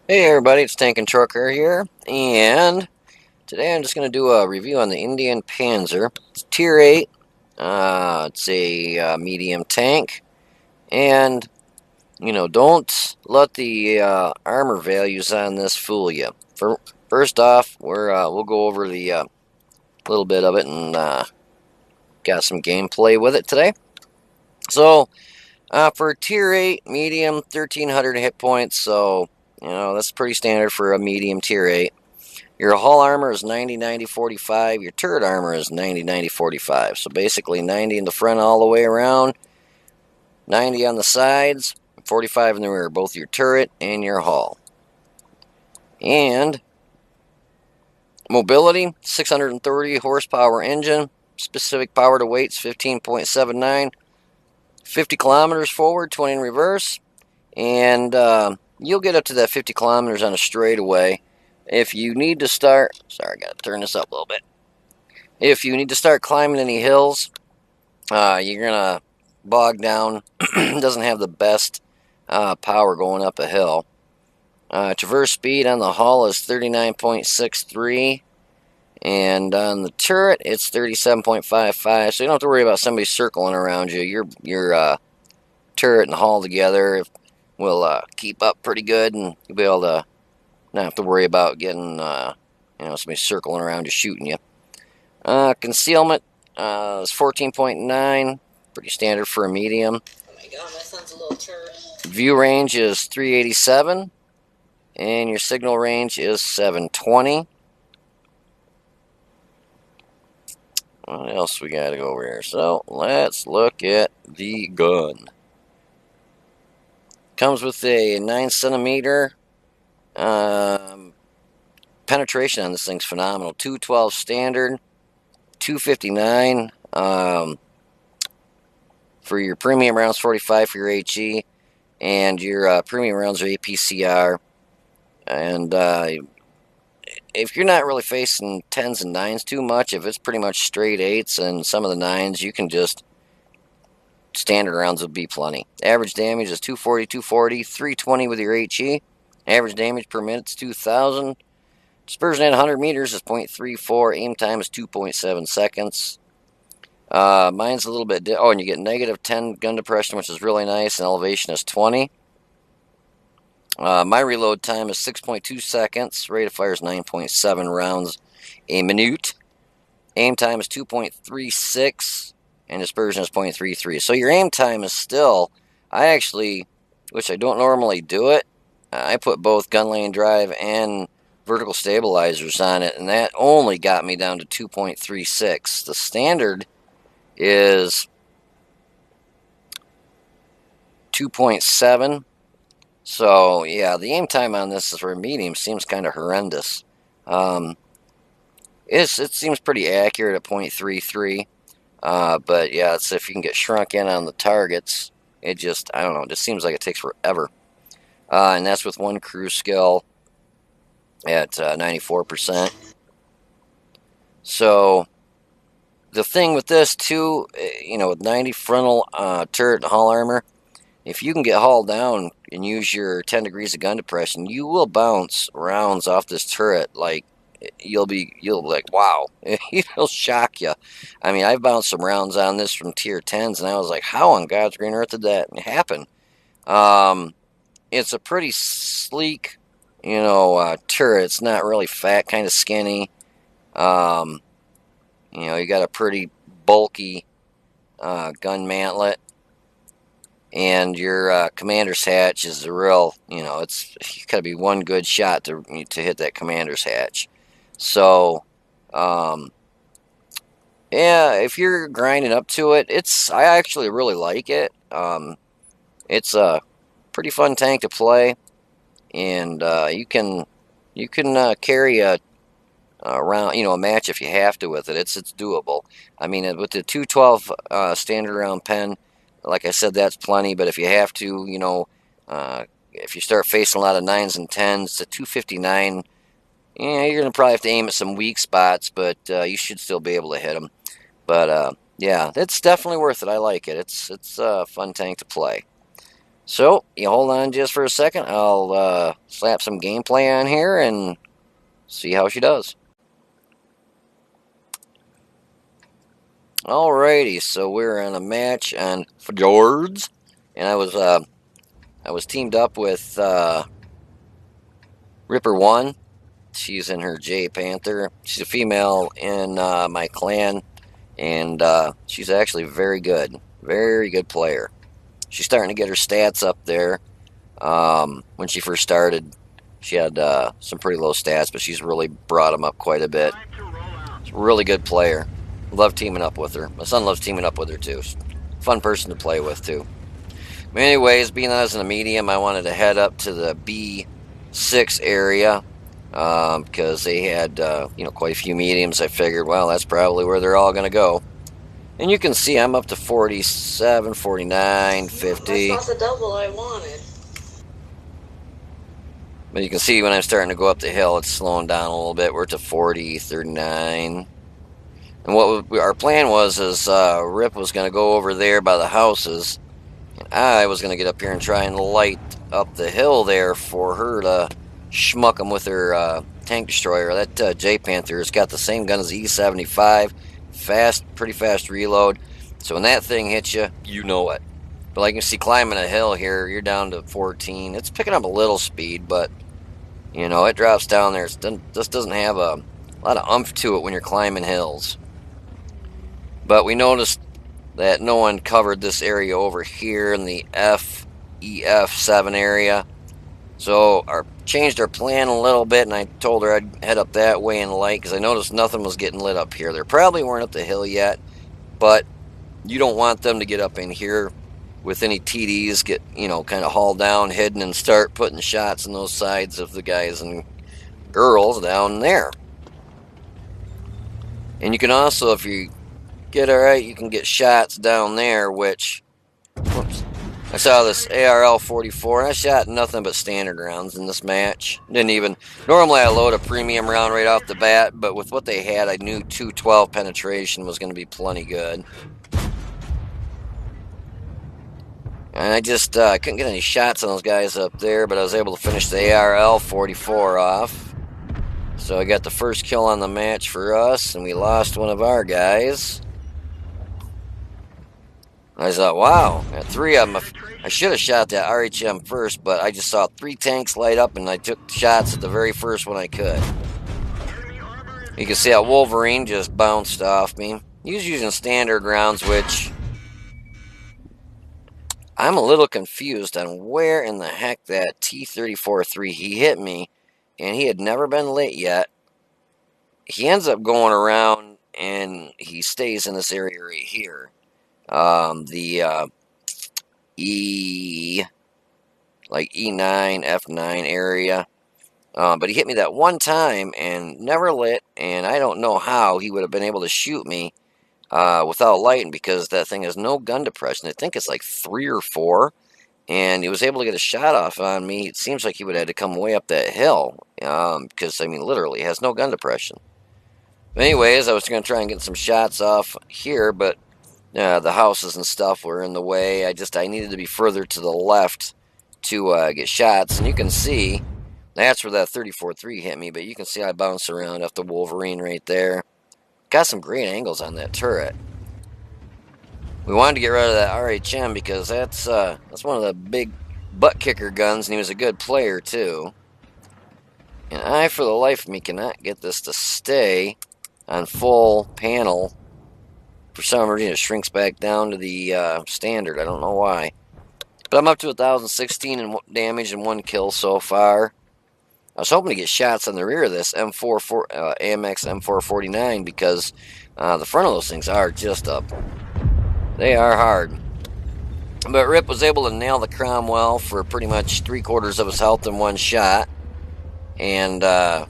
Hey everybody, it's Tank and Trucker here, and today I'm just going to do a review on the Indian Panzer. It's Tier 8, it's a medium tank, and, don't let the armor values on this fool you. First off, we'll go over the little bit of it and got some gameplay with it today. So, for Tier 8, medium, 1300 hit points, so, that's pretty standard for a medium Tier 8. Your hull armor is 90, 90, 45. Your turret armor is 90, 90, 45. So basically 90 in the front all the way around, 90 on the sides, 45 in the rear, both your turret and your hull. And mobility, 630 horsepower engine, specific power to weights 15.79, 50 kilometers forward, 20 in reverse, and you'll get up to that 50 kilometers on a straightaway. If you need to start, sorry, I gotta turn this up a little bit. If you need to start climbing any hills, you're gonna bog down. Doesn't have the best power going up a hill. Traverse speed on the hull is 39.63, and on the turret it's 37.55. So you don't have to worry about somebody circling around you. Your turret and hull together will keep up pretty good, and you'll be able to not have to worry about getting somebody circling around you shooting you. Concealment is 14.9, pretty standard for a medium. Oh my god, my son's a little turd. View range is 387, and your signal range is 720. What else we got to go over here? So let's look at the gun. Comes with a 9 centimeter. Penetration on this thing's phenomenal. 212 standard, 259 for your premium rounds, 45 for your HE, and your premium rounds are APCR. And if you're not really facing 10s and 9s too much, if it's pretty much straight 8s and some of the 9s, you can just standard rounds would be plenty. Average damage is 240, 240, 320 with your HE. Average damage per minute is 2,000. Dispersion at 100 meters is 0.34. Aim time is 2.7 seconds. Mine's a little bit... and you get negative 10 gun depression, which is really nice, and elevation is 20. My reload time is 6.2 seconds. Rate of fire is 9.7 rounds a minute. Aim time is 2.36, and dispersion is 0.33. So your aim time is still... I actually, which I don't normally do it, I put both gun lane drive and vertical stabilizers on it, and that only got me down to 2.36. The standard is 2.7. So yeah, the aim time on this for a medium seems kind of horrendous. It seems pretty accurate at 0.33. But yeah, it's if you can get shrunk in on the targets, it just, I don't know, it just seems like it takes forever. And that's with one cruise skill at 94%. So the thing with this too, with 90 frontal turret and hull armor, if you can get hauled down and use your 10 degrees of gun depression, you will bounce rounds off this turret like you'll be like, wow. It'll shock you. I mean, I've bounced some rounds on this from tier 10s, and I was like, how on God's green earth did that happen? It's a pretty sleek, turret. It's not really fat, kind of skinny. You got a pretty bulky gun mantlet. And your commander's hatch is a real, it's you gotta be one good shot to hit that commander's hatch. So, yeah, if you're grinding up to it, I actually really like it. It's a pretty fun tank to play, and you can carry a round, a match if you have to with it. It's doable. I mean, with the 212 standard round pen, like I said, that's plenty. But if you have to, if you start facing a lot of 9s and 10s, the 259, yeah, you're gonna probably have to aim at some weak spots, but you should still be able to hit them. But yeah, it's definitely worth it. I like it. It's a fun tank to play. So, you hold on just for a second. I'll slap some gameplay on here and see how she does. Alrighty, so we're in a match on Fjords, and I was teamed up with Ripper One. She's in her J Panther. She's a female in my clan, and she's actually very good player. She's starting to get her stats up there. When she first started, she had some pretty low stats, but she's really brought them up quite a bit. She's a really good player. Love teaming up with her. My son loves teaming up with her too. Fun person to play with too. But anyways, being that I was in a medium, I wanted to head up to the B6 area because they had quite a few mediums. I figured, well, that's probably where they're all going to go. And you can see I'm up to 47, 49, 50. That's not the double I wanted. But you can see when I'm starting to go up the hill, it's slowing down a little bit. We're to 40, 39. And what our plan was is Rip was going to go over there by the houses. And I was going to get up here and try and light up the hill there for her to schmuck them with her tank destroyer. That J Panther has got the same gun as the E75. Pretty fast reload. So when that thing hits you, you know it. But like you can see climbing a hill here, you're down to 14. It's picking up a little speed, but it drops down there. It just doesn't have a lot of oomph to it when you're climbing hills. But we noticed that no one covered this area over here in the FEF7 area. So changed our plan a little bit, and I told her I'd head up that way in light because I noticed nothing was getting lit up here. They probably weren't up the hill yet, but you don't want them to get up in here with any TDs, get, kind of haul down, hidden, and start putting shots in those sides of the guys and girls down there. And you can also, if you get alright, you can get shots down there, which, whoops, I saw this ARL 44, and I shot nothing but standard rounds in this match. Normally I load a premium round right off the bat, but with what they had, I knew 212 penetration was going to be plenty good. And I just couldn't get any shots on those guys up there, but I was able to finish the ARL 44 off. So I got the first kill on the match for us, and we lost one of our guys. I thought, wow, got three of them. I should have shot that RHM first, but I just saw 3 tanks light up, and I took shots at the very first one I could. You can see that Wolverine just bounced off me. He was using standard rounds, which I'm a little confused on where in the heck that T-34-3, he hit me, and he had never been lit yet. He ends up going around, and he stays in this area right here. The E9, F9 area. But he hit me that one time and never lit, and I don't know how he would have been able to shoot me without lighting, because that thing has no gun depression. I think it's like 3 or 4, and he was able to get a shot off on me. It seems like he would have had to come way up that hill, because, literally, he has no gun depression. But anyways, I was going to try and get some shots off here, but the houses and stuff were in the way. I needed to be further to the left to get shots, and you can see that's where that 34-3 hit me, but you can see I bounced around off the Wolverine right there. Got some great angles on that turret. We wanted to get rid of that RHM because that's one of the big butt kicker guns, and he was a good player too. And I, for the life of me, cannot get this to stay on full panel. For some reason, it shrinks back down to the standard. I don't know why. But I'm up to 1,016 in damage and 1 kill so far. I was hoping to get shots on the rear of this AMX M449 because the front of those things are just up. They are hard. But Rip was able to nail the Cromwell for pretty much 3/4 of his health in one shot. And I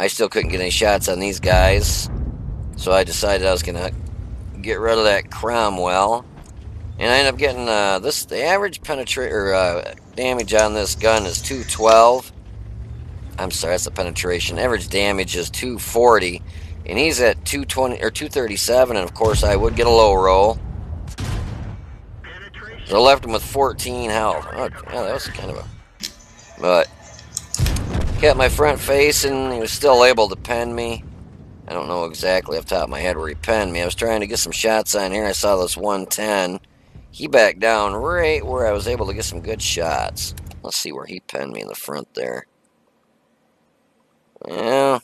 still couldn't get any shots on these guys. So I decided I was going to get rid of that Cromwell. And I ended up getting the average damage on this gun is 212. I'm sorry, that's the penetration. Average damage is 240, and he's at 220 or 237. And of course, I would get a low roll. So I left him with 14 health. Oh, yeah, that was kind of a... But kept my front facing. He was still able to pen me. I don't know exactly off the top of my head where he penned me. I was trying to get some shots on here. I saw this 110. He backed down right where I was able to get some good shots. Let's see where he penned me in the front there. Yeah.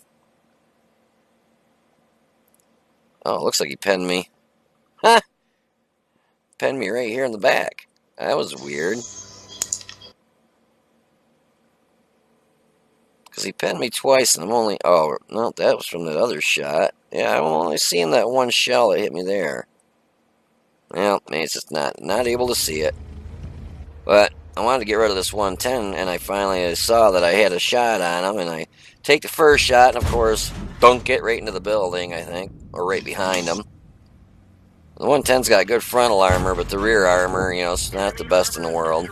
Oh, it looks like he penned me. Huh. Penned me right here in the back. That was weird. Because he penned me twice and I'm only... Oh, no, that was from that other shot. Yeah, I'm only seeing that one shell that hit me there. Well, maybe it's just not able to see it. But I wanted to get rid of this 110, and I finally saw that I had a shot on him, and I take the first shot, and of course, dunk it right into the building, I think, or right behind him. The 110's got good frontal armor, but the rear armor, you know, it's not the best in the world.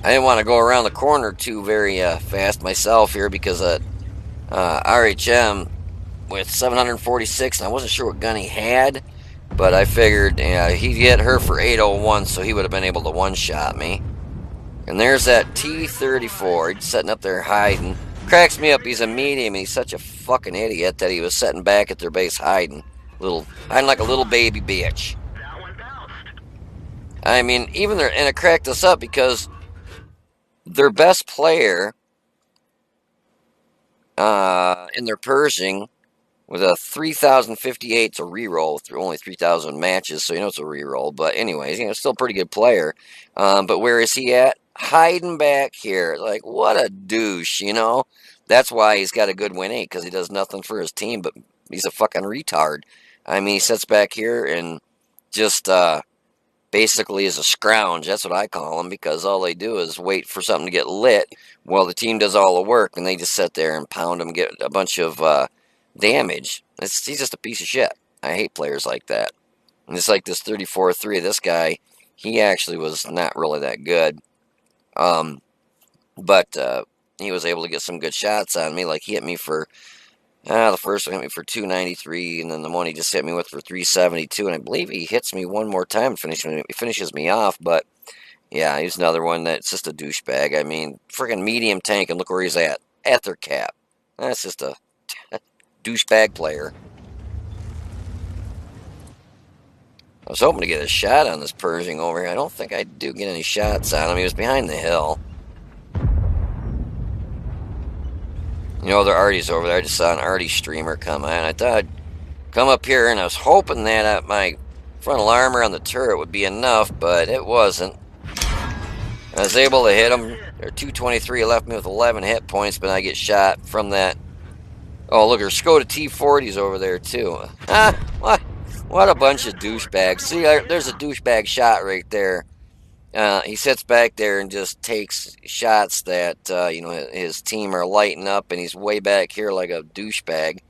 I didn't want to go around the corner too very fast myself here because RHM with 746, and I wasn't sure what gun he had, but I figured he'd get her for 801, so he would have been able to one-shot me. And there's that T-34. He's sitting up there hiding. Cracks me up. He's a medium, and he's such a fucking idiot that he was sitting back at their base hiding like a little baby bitch. I mean, even their... And it cracked us up because their best player in their Pershing with a 3,058, it's a reroll through only 3,000 matches, so you know it's a reroll. But anyways, you know, still a pretty good player. But where is he at? Hiding back here. Like, what a douche, you know? That's why he's got a good win 8, because he does nothing for his team, but he's a fucking retard. I mean, he sits back here and just basically is a scrounge. That's what I call him, because all they do is wait for something to get lit while the team does all the work, and they just sit there and pound them, get a bunch of damage. He's just a piece of shit. I hate players like that. And it's like this 34-3 of this guy, he actually was not really that good. But he was able to get some good shots on me. Like, he hit me for, the first one hit me for 293, and then the one he just hit me with for 372, and I believe he hits me one more time, finishes me off, but yeah, he's another one that's just a douchebag. I mean, freaking medium tank, and look where he's at their cap. That's just a douchebag player. I was hoping to get a shot on this Pershing over here. I don't think I do get any shots on him. He was behind the hill. You know, there Artie's over there. I just saw an Artie streamer come on. I thought I'd come up here, and I was hoping that my frontal armor on the turret would be enough, but it wasn't. I was able to hit him. There 223 left me with 11 hit points, but I get shot from that. Oh, look, there's Skoda T40s over there, too. What a bunch of douchebags. See, there's a douchebag shot right there. He sits back there and just takes shots that, you know, his team are lighting up, and he's way back here like a douchebag.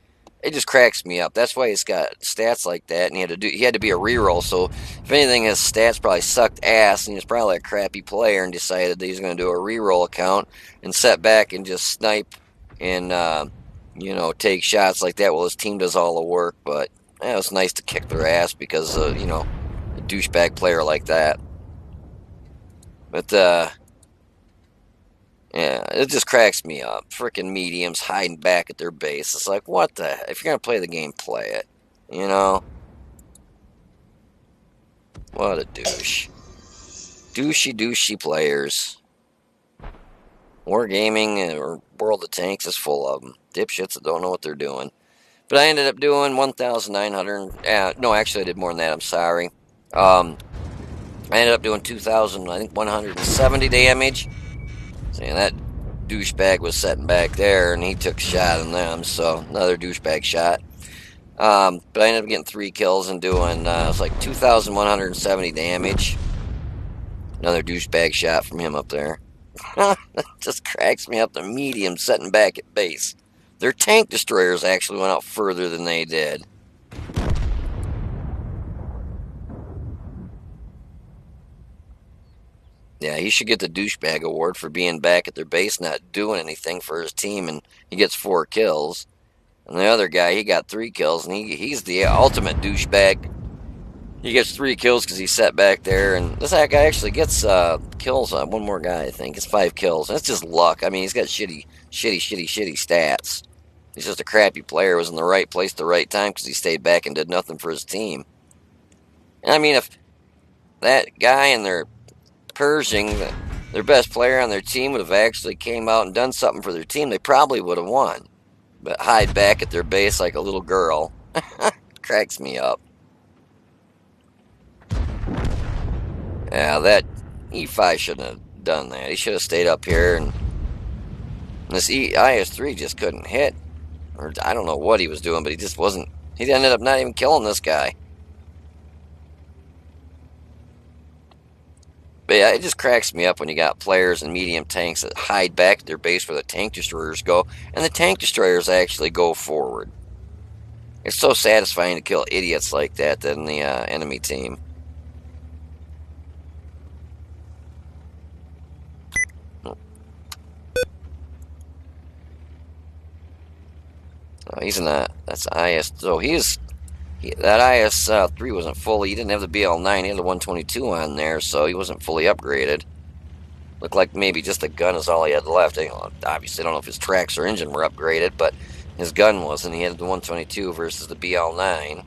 It just cracks me up. That's why he's got stats like that, and he had to be a reroll. So if anything, his stats probably sucked ass, and he was probably a crappy player and decided that he's going to do a reroll account and set back and just snipe and you know, take shots like that while his team does all the work. But it was nice to kick their ass because of, you know, a douchebag player like that. But yeah, it just cracks me up. Freaking mediums hiding back at their base. It's like, what the heck? If you're going to play the game, play it. You know? What a douche. Douchey players. Wargaming or World of Tanks is full of them. Dipshits that don't know what they're doing. But I ended up doing 1,900. No, actually, I did more than that. I'm sorry. I ended up doing 2,170 damage. See, that douchebag was sitting back there, and he took a shot on them, so another douchebag shot. But I ended up getting 3 kills and doing, it was like 2,170 damage. Another douchebag shot from him up there. Just cracks me up. The medium sitting back at base. Their tank destroyers actually went out further than they did. Yeah, he should get the douchebag award for being back at their base, not doing anything for his team, and he gets 4 kills. And the other guy, he got 3 kills, and he's the ultimate douchebag. He gets 3 kills because he's set back there, and this guy actually gets kills on one more guy. I think it's 5 kills. That's just luck. I mean, he's got shitty stats. He's just a crappy player. Was in the right place at the right time because he stayed back and did nothing for his team. And I mean, if that guy and their Pershing, their best player on their team, would have actually came out and done something for their team, they probably would have won. But hide back at their base like a little girl cracks me up. Yeah, that E5 shouldn't have done that. He should have stayed up here, and this IS3 just couldn't hit. Or I don't know what he was doing, but he just wasn't. He ended up not even killing this guy. But yeah, it just cracks me up when you got players and medium tanks that hide back at their base where the tank destroyers go, and the tank destroyers actually go forward. It's so satisfying to kill idiots like that in the enemy team. He's in that. That's IS. So that IS 3 wasn't fully. He didn't have the BL9. He had the 122 on there, so he wasn't fully upgraded. Looked like maybe just the gun is all he had left. Obviously, I don't know if his tracks or engine were upgraded, but his gun wasn't. He had the 122 versus the BL9.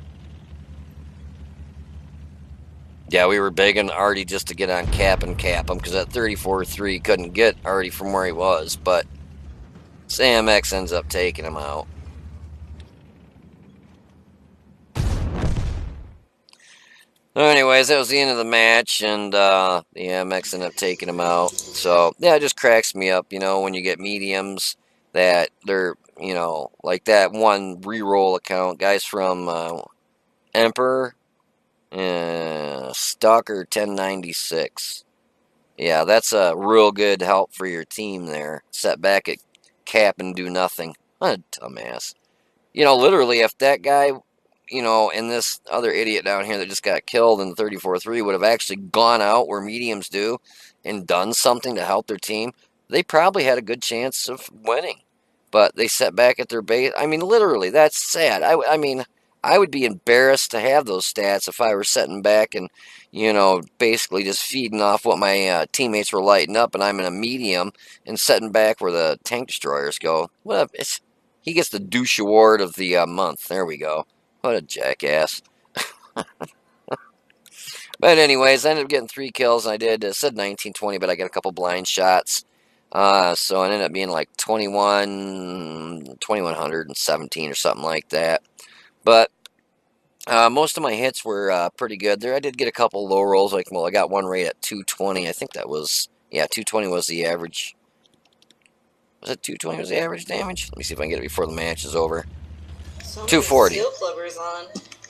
Yeah, we were begging Artie just to get on cap him because that 34-3 couldn't get Artie from where he was, but Sam X ends up taking him out. Anyways, that was the end of the match, and the MX ended up taking him out. So, yeah, it just cracks me up, when you get mediums that they're, like that one reroll account, guys from Emperor, Stalker 1096. Yeah, that's a real good help for your team there. Set back at cap and do nothing. What a dumbass. Literally, if that guy, and this other idiot down here that just got killed in the 34-3 would have actually gone out where mediums do and done something to help their team, they probably had a good chance of winning. But they set back at their base. I mean, literally, that's sad. I mean, I would be embarrassed to have those stats if I were sitting back and, basically just feeding off what my teammates were lighting up, and I'm in a medium and sitting back where the tank destroyers go. What a, he gets the douche award of the month. There we go. What a jackass. But anyways, I ended up getting 3 kills, and I said 19-20, but I got a couple blind shots. So it ended up being like 2117 or something like that. But most of my hits were pretty good there. I did get a couple low rolls. I got one right at 220. I think that was, 220 was the average. Was it 220 was the average damage? Let me see if I can get it before the match is over. So 240. Steel clubbers on.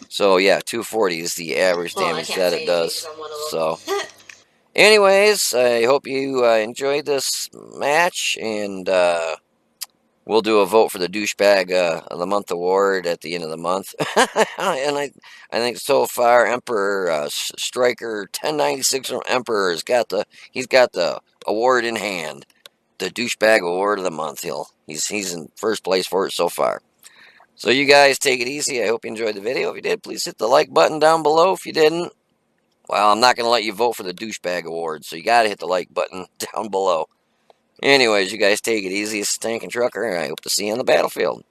So yeah, 240 is the average damage that it does. So, anyways, I hope you enjoyed this match, and we'll do a vote for the douchebag of the month award at the end of the month. And I think so far, Emperor Striker 1096 from Emperor he's got the award in hand, the douchebag award of the month. He's in first place for it so far. So you guys take it easy. I hope you enjoyed the video. If you did, please hit the like button down below. If you didn't, well, I'm not going to let you vote for the douchebag award, so you got to hit the like button down below. Anyways, you guys take it easy. It's Tank and Trucker, and I hope to see you on the battlefield.